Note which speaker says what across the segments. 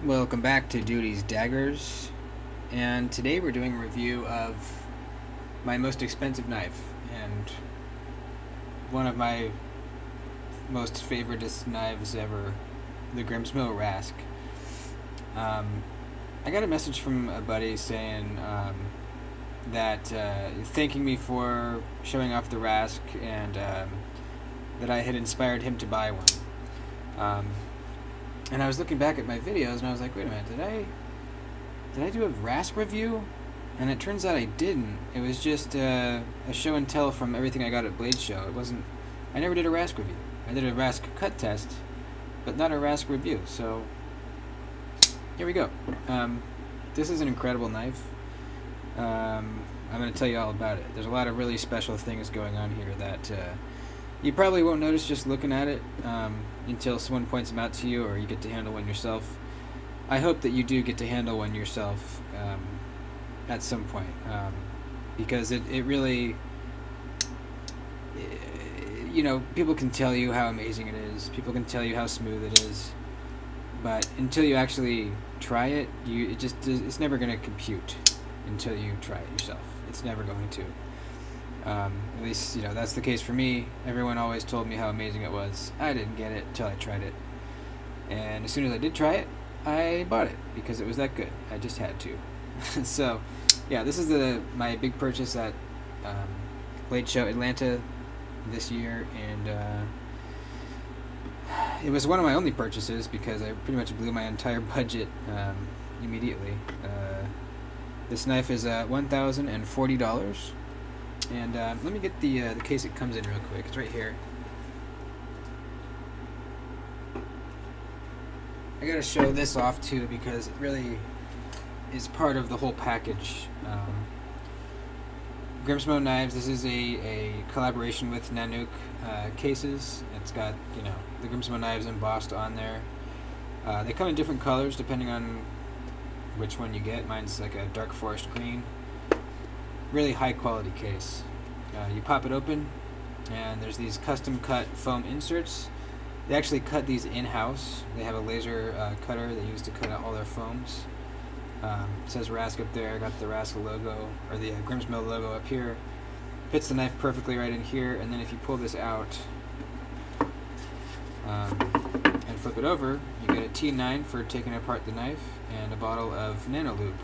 Speaker 1: Welcome back to Duty's Daggers, and today we're doing a review of my most expensive knife and one of my most favoritist knives ever, the Grimsmo Rask. I got a message from a buddy saying that thanking me for showing off the Rask and that I had inspired him to buy one. And I was looking back at my videos, and I was like, wait a minute, did I do a Rask review? And it turns out I didn't. It was just a show and tell from everything I got at Blade Show. It wasn't. I never did a Rask review. I did a Rask cut test, but not a Rask review. So here we go. This is an incredible knife. I'm going to tell you all about it. There's a lot of really special things going on here that you probably won't notice just looking at it until someone points them out to you, or you get to handle one yourself. I hope that you do get to handle one yourself at some point, because it really, you know, people can tell you how amazing it is, people can tell you how smooth it is, but until you actually try it, it's never going to compute until you try it yourself. It's never going to. At least, you know, that's the case for me. Everyone always told me how amazing it was. I didn't get it until I tried it. And as soon as I did try it, I bought it because it was that good. I just had to. So, yeah, this is my big purchase at Blade Show Atlanta this year, and it was one of my only purchases because I pretty much blew my entire budget immediately. This knife is $1,040. And let me get the case it comes in real quick. It's right here. I gotta show this off too because it really is part of the whole package. Grimsmo knives. This is a collaboration with Nanook cases. It's got, you know, the Grimsmo knives embossed on there. They come in different colors depending on which one you get. Mine's like a dark forest green. Really high quality case. You pop it open and there's these custom cut foam inserts. They actually cut these in-house. They have a laser cutter they use to cut out all their foams. It says Rask up there. I got the Rask logo, or the Grimsmo logo up here. Fits the knife perfectly right in here, and then if you pull this out and flip it over, you get a T9 for taking apart the knife and a bottle of Nano Lube.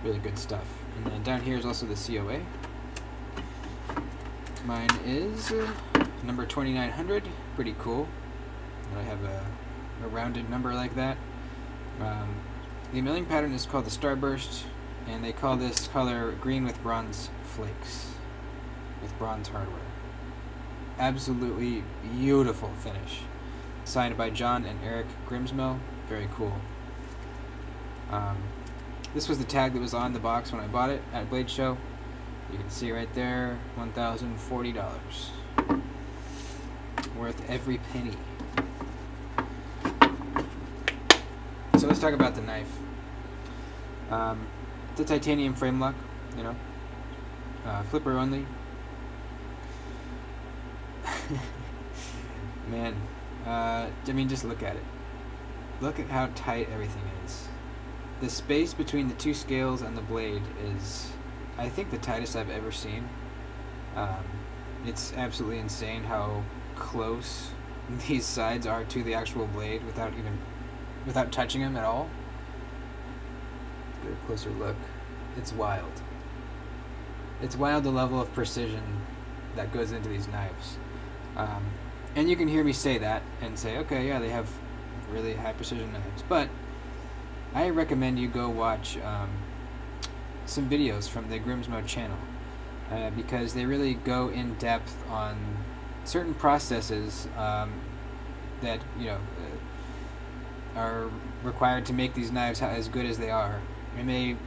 Speaker 1: Really good stuff. And then down here is also the COA. Mine is number 2900. Pretty cool. I have a rounded number like that. The milling pattern is called the Starburst, and they call this color green with bronze flakes, with bronze hardware. Absolutely beautiful finish. Signed by John and Eric Grimsmo. Very cool. This was the tag that was on the box when I bought it at Blade Show. You can see right there, $1,040. Worth every penny. So let's talk about the knife. It's a titanium frame lock, you know. Flipper only. Man, I mean, just look at it. Look at how tight everything is. The space between the two scales and the blade is, I think, the tightest I've ever seen. It's absolutely insane how close these sides are to the actual blade without touching them at all. Get a closer look. It's wild. It's wild the level of precision that goes into these knives. And you can hear me say that and say, okay, yeah, they have really high precision knives, but I recommend you go watch some videos from the Grimsmo channel because they really go in depth on certain processes that, you know, are required to make these knives as good as they are. And they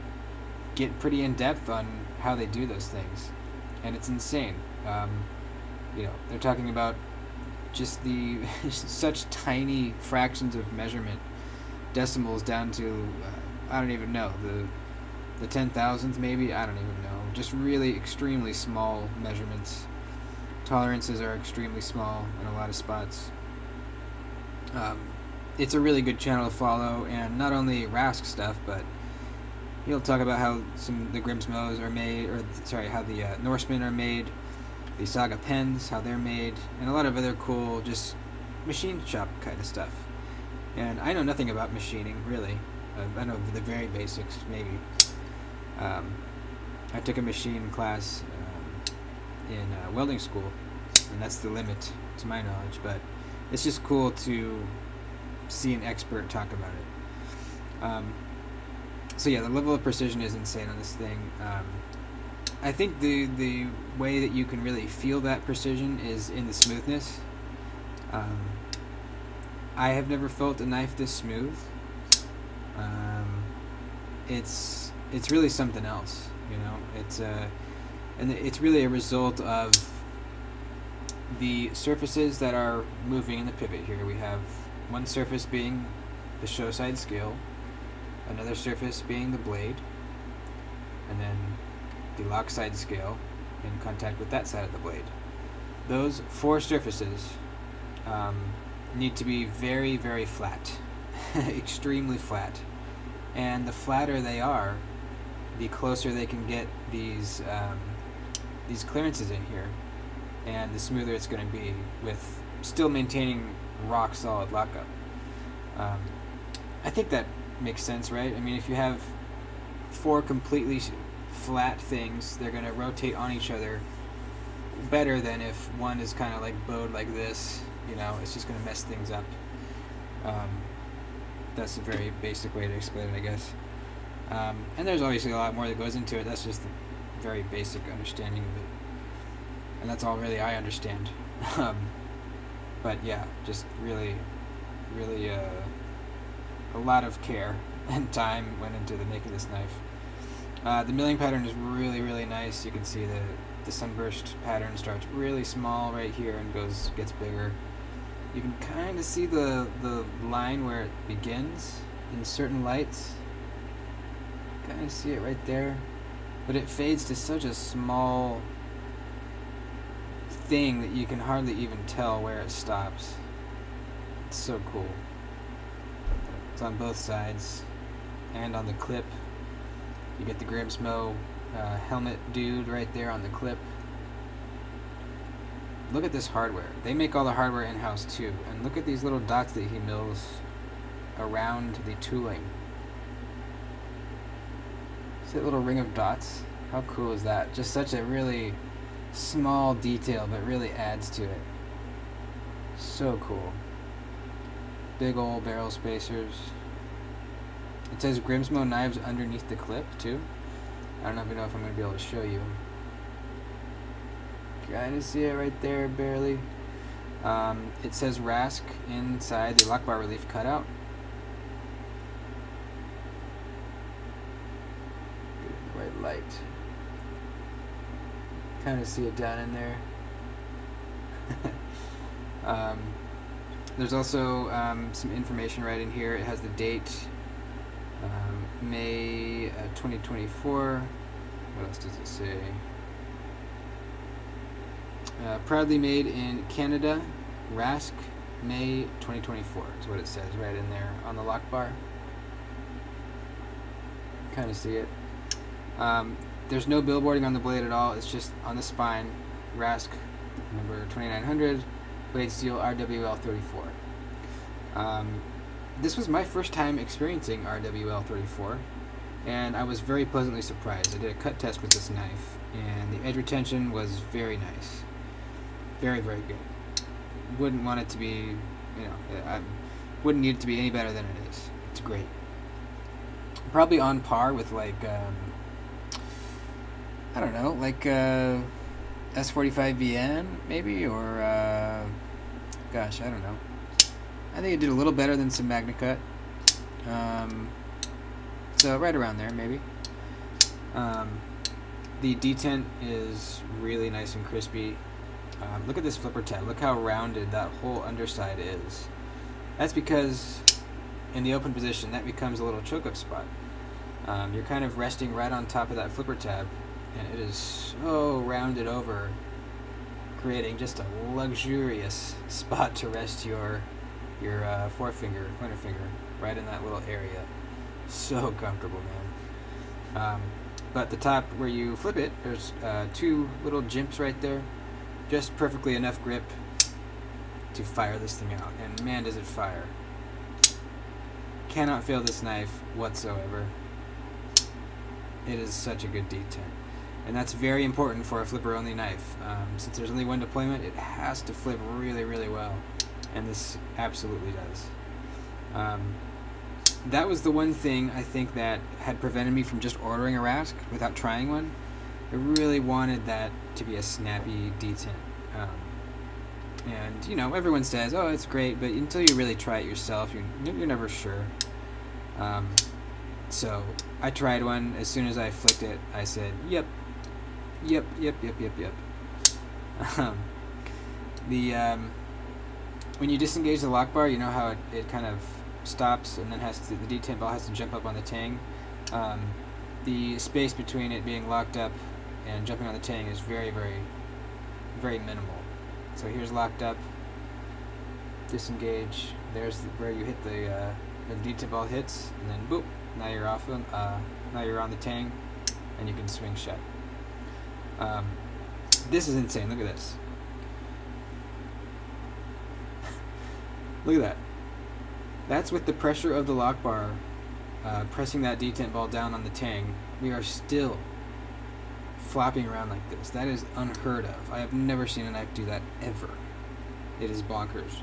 Speaker 1: get pretty in depth on how they do those things, and it's insane. You know, they're talking about just the such tiny fractions of measurement, decimals down to I don't even know, the 10,000th maybe, I don't even know. Just really extremely small measurements. Tolerances are extremely small in a lot of spots. it's a really good channel to follow, and not only Rask stuff, but he'll talk about how the Grimsmos are made, or sorry, how the Norsemen are made, the Saga pens, how they're made, and a lot of other cool, just machine shop kind of stuff. And I know nothing about machining, really. I know the very basics, maybe. I took a machine class in welding school, and that's the limit to my knowledge, but it's just cool to see an expert talk about it. So yeah, the level of precision is insane on this thing. I think the way that you can really feel that precision is in the smoothness. I have never felt a knife this smooth. It's really something else, you know. And it's really a result of the surfaces that are moving in the pivot here. We have one surface being the show side scale, another surface being the blade, and then the lock side scale in contact with that side of the blade. Those 4 surfaces need to be very, very flat, extremely flat. And the flatter they are, the closer they can get these clearances in here, and the smoother it's going to be, with still maintaining rock solid lockup. I think that makes sense, right? I mean, if you have 4 completely flat things, they're going to rotate on each other better than if one is kind of like bowed like this. You know, it's just going to mess things up. That's a very basic way to explain it, I guess. And there's obviously a lot more that goes into it. That's just the very basic understanding of it. And that's all really I understand. But yeah, just really, really a lot of care and time went into the making of this knife. The milling pattern is really, really nice. You can see the sunburst pattern starts really small right here and gets bigger. You can kind of see the line where it begins in certain lights. Kind of see it right there, but it fades to such a small thing that you can hardly even tell where it stops. It's so cool. It's on both sides, and on the clip. You get the Grimsmo helmet dude right there on the clip. Look at this hardware. They make all the hardware in-house too, and look at these little dots that he mills around the tooling. See that little ring of dots? How cool is that? Just such a really small detail, but really adds to it. So cool. Big old barrel spacers. It says Grimsmo knives underneath the clip too. I don't even know if I'm going to be able to show you. Kind of see it right there, barely. It says Rask inside the lock bar relief cutout. Get in the right light. Kind of see it down in there. There's also some information right in here. It has the date, May 2024. What else does it say? Proudly made in Canada, Rask, May 2024 is what it says right in there on the lock bar. Kind of see it. There's no billboarding on the blade at all. It's just on the spine. Rask, number 2900, blade steel RWL 34. This was my first time experiencing RWL 34, and I was very pleasantly surprised. I did a cut test with this knife, and the edge retention was very nice. Very, very good. Wouldn't want it to be, you know, I wouldn't need it to be any better than it is. It's great. Probably on par with, like, I don't know, like S45VN maybe, or gosh, I don't know. I think it did a little better than some Magna Cut. So right around there maybe. The detent is really nice and crispy. Look at this flipper tab. Look how rounded that whole underside is. That's because in the open position that becomes a little choke up spot. You're kind of resting right on top of that flipper tab, and it is so rounded over, creating just a luxurious spot to rest your your forefinger, pointer finger, right in that little area. So comfortable, man. But the top where you flip it, there's 2 little jimps right there. Just perfectly enough grip to fire this thing out. And man, does it fire. Cannot fail this knife whatsoever. It is such a good D10. And that's very important for a flipper-only knife. Since there's only one deployment, it has to flip really, really well. And this absolutely does. That was the one thing I think that had prevented me from just ordering a Rask without trying one. I really wanted that to be a snappy D10. And, you know, everyone says, oh, it's great, but until you really try it yourself, you're never sure. So I tried one. As soon as I flicked it, I said, yep. When you disengage the lock bar, you know how it kind of stops and then the D10 ball has to jump up on the tang. The space between it being locked up and jumping on the tang is very, very, very minimal. So here's locked up, disengage. There's where you hit the D10 ball hits, and then boop. Now you're off. Now you're on the tang, and you can swing shut. This is insane. Look at this. Look at that. That's with the pressure of the lock bar pressing that D10 ball down on the tang. We are still flopping around like this. That is unheard of. I have never seen a knife do that ever. It is bonkers.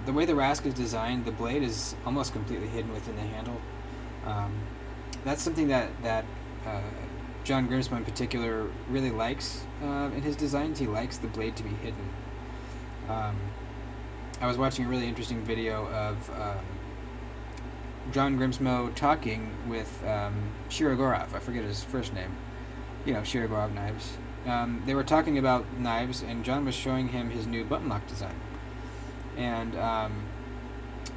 Speaker 1: The way the Rask is designed, the blade is almost completely hidden within the handle. That's something that John Grimsmo in particular really likes in his designs. He likes the blade to be hidden. I was watching a really interesting video of John Grimsmo talking with Shirogorov. I forget his first name. You know, Shirogorov knives. They were talking about knives, and John was showing him his new button lock design. And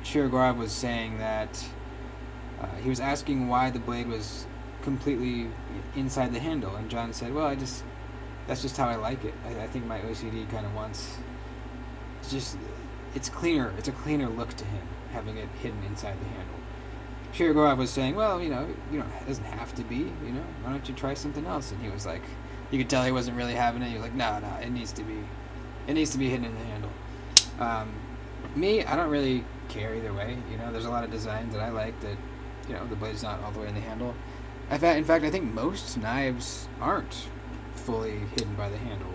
Speaker 1: Shirogorov was saying that he was asking why the blade was completely inside the handle, and John said, well, that's just how I like it. I think my OCD kind of wants, it's cleaner. It's a cleaner look to him, having it hidden inside the handle. Shirogorov was saying, well, it doesn't have to be, why don't you try something else? And he was like, you could tell he wasn't really having it. He was like, no, it needs to be hidden in the handle. Me, I don't really care either way. There's a lot of designs that I like that, the blade's not all the way in the handle. In fact, I think most knives aren't fully hidden by the handle.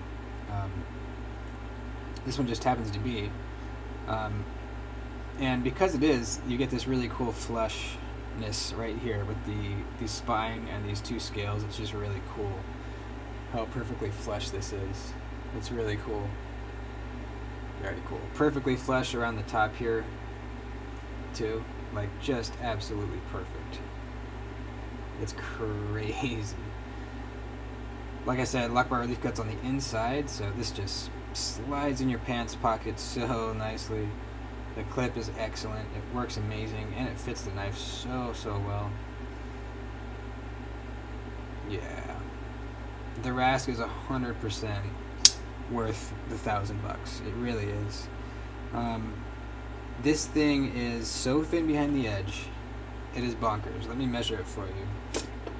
Speaker 1: This one just happens to be. And because it is, you get this really cool flushness right here with the spine and these 2 scales. It's just really cool how perfectly flush this is. It's really cool. Very cool. Perfectly flush around the top here, too. Like, just absolutely perfect. It's crazy. Like I said, lock bar relief cuts on the inside, so this just slides in your pants pocket so nicely. The clip is excellent. It works amazing, and it fits the knife so well. Yeah. The Rask is 100% worth the $1,000. It really is. This thing is so thin behind the edge, it is bonkers. Let me measure it for you.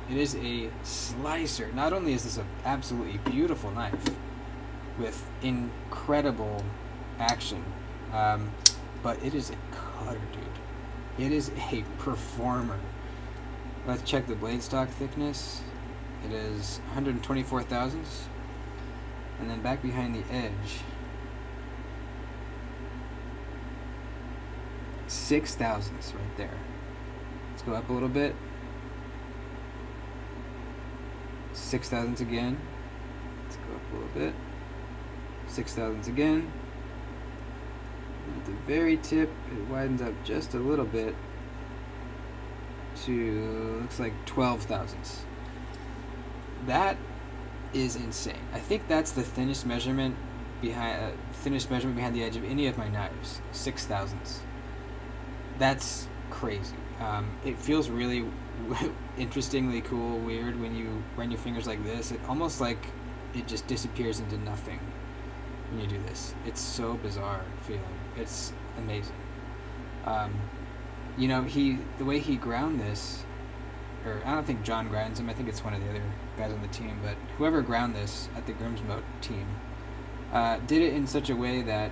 Speaker 1: It is a slicer. Not only is this an absolutely beautiful knife with incredible action, but it is a cutter, dude. It is a performer. Let's check the blade stock thickness. It is 124 thousandths. And then back behind the edge, 6 thousandths right there. Let's go up a little bit. 6 thousandths again. Let's go up a little bit. 6 thousandths again. And at the very tip, it widens up just a little bit to, looks like 12 thousandths. That is insane. I think that's the thinnest measurement behind the edge of any of my knives. 6 thousandths. That's crazy. It feels really interestingly cool, weird when you run your fingers like this. It almost like it just disappears into nothing when you do this. It's so bizarre feeling. It's amazing. You know, the way he ground this, or I don't think John grinds him, I think it's one of the other guys on the team, but whoever ground this at the Grimsmo team did it in such a way that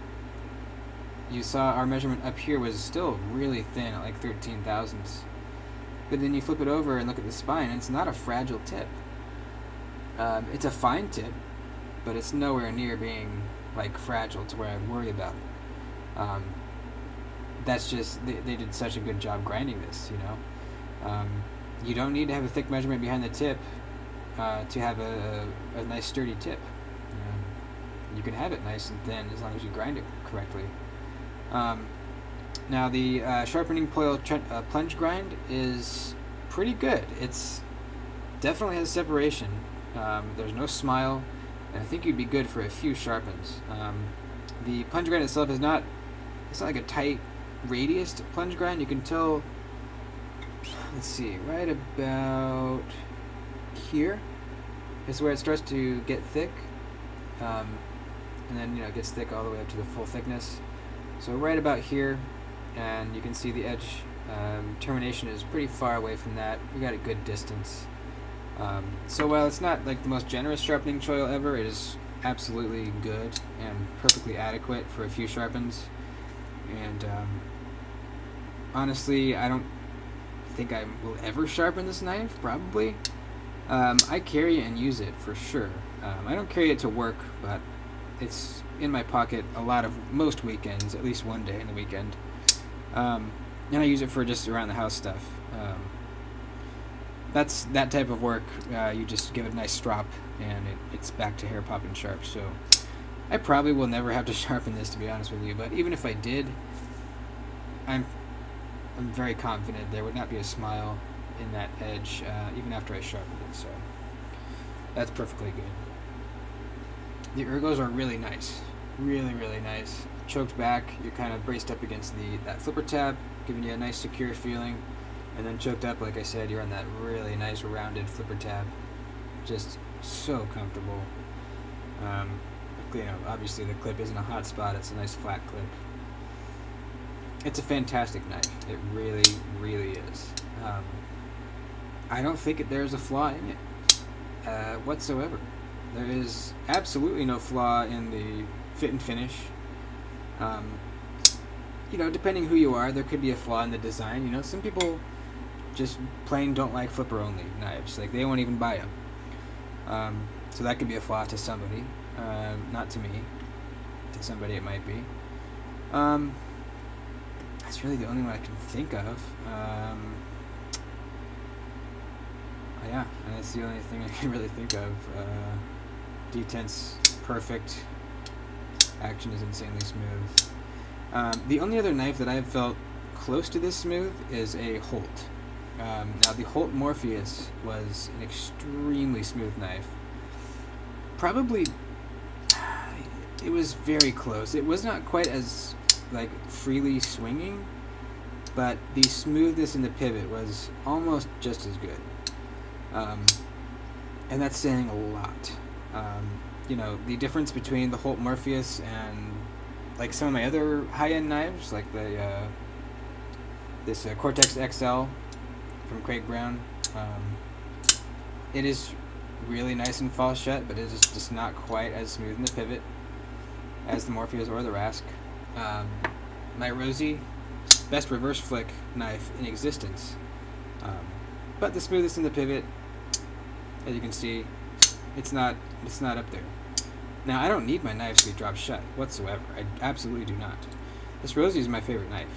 Speaker 1: you saw our measurement up here was still really thin at like 13 thousandths. But then you flip it over and look at the spine, and it's not a fragile tip. It's a fine tip, but it's nowhere near being like fragile to where I'd worry about it. That's just, they did such a good job grinding this, you know. You don't need to have a thick measurement behind the tip to have a nice sturdy tip. You can have it nice and thin as long as you grind it correctly. Now the sharpening foil plunge grind is pretty good. It's definitely has separation. There's no smile, and I think you'd be good for a few sharpens. The plunge grind itself is not, it's not like a tight radius plunge grind. You can tell, let's see, right about here is where it starts to get thick, and then, you know, it gets thick all the way up to the full thickness. So right about here, and you can see the edge termination is pretty far away from that. We got a good distance. So while it's not like the most generous sharpening choil ever, it is absolutely good and perfectly adequate for a few sharpens. And honestly, I don't think I will ever sharpen this knife, probably. I carry it and use it for sure. I don't carry it to work, but it's in my pocket most weekends, at least one day in the weekend. And I use it for just around the house stuff. That's that type of work. You just give it a nice strop, and it's back to hair popping sharp. So I probably will never have to sharpen this, to be honest with you. But even if I did, I'm very confident there would not be a smile in that edge, even after I sharpened it. So that's perfectly good. The ergos are really nice, really nice. Choked back, you're kind of braced up against that flipper tab, giving you a nice secure feeling. And then choked up, like I said, you're on that really nice rounded flipper tab. Just so comfortable. You know, obviously the clip isn't a hot spot, it's a nice flat clip. It's a fantastic knife. It really is. I don't think there's a flaw in it whatsoever. There is absolutely no flaw in the fit and finish. You know, depending who you are, there could be a flaw in the design. You know, some people just plain don't like flipper only knives. Like, they won't even buy them. So that could be a flaw to somebody. Not to me. To somebody it might be. That's really the only one I can think of. Yeah, and that's the only thing I can really think of. Detent's perfect. Action is insanely smooth. The only other knife that I've felt close to this smooth is a Holt. Now the Holt Morpheus was an extremely smooth knife. Probably, it was very close. It was not quite as like freely swinging, but the smoothness in the pivot was almost just as good. And that's saying a lot. You know, the difference between the Holt Morpheus and like some of my other high-end knives, like the this Cortex XL from Craig Brown, it is really nice and false shut, but it is just not quite as smooth in the pivot as the Morpheus or the Rask. My Rosie, best reverse flick knife in existence, but the smoothest in the pivot, as you can see, it's not up there. Now, I don't need my knives to be dropped shut whatsoever. I absolutely do not. This Rosie is my favorite knife,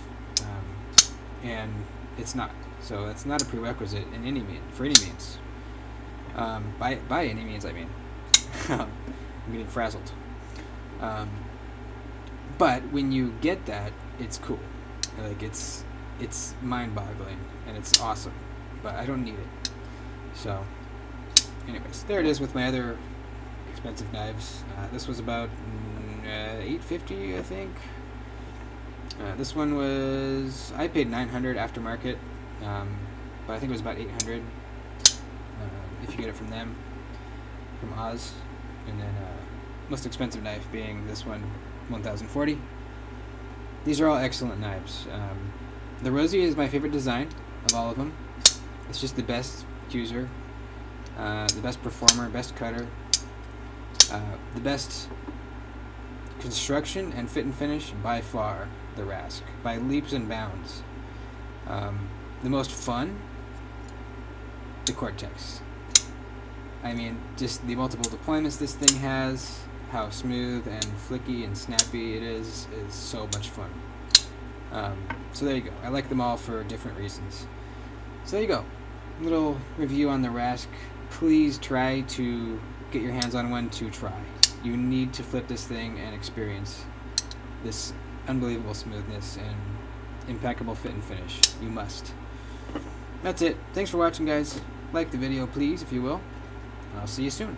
Speaker 1: and it's not. So it's not a prerequisite in any for any means. By any means, I mean. I'm getting frazzled. But when you get that, it's cool. Like, it's mind-boggling, and it's awesome. But I don't need it. So, anyways, there it is with my other expensive knives. This was about $850, I think. This one was, I paid $900 aftermarket, but I think it was about $800 if you get it from them, from Oz. And then most expensive knife being this one, $1,040. These are all excellent knives. The Rosie is my favorite design of all of them. It's just the best user, the best performer, best cutter, the best construction and fit and finish by far. The Rask, by leaps and bounds. The most fun, the Cortex. I mean, just the multiple deployments this thing has, how smooth and flicky and snappy it is so much fun. So there you go. I like them all for different reasons. So there you go. Little review on the Rask. Please try to get your hands on one to try. You need to flip this thing and experience this unbelievable smoothness and impeccable fit and finish. You must. That's it. Thanks for watching, guys. Like the video, please, if you will. I'll see you soon.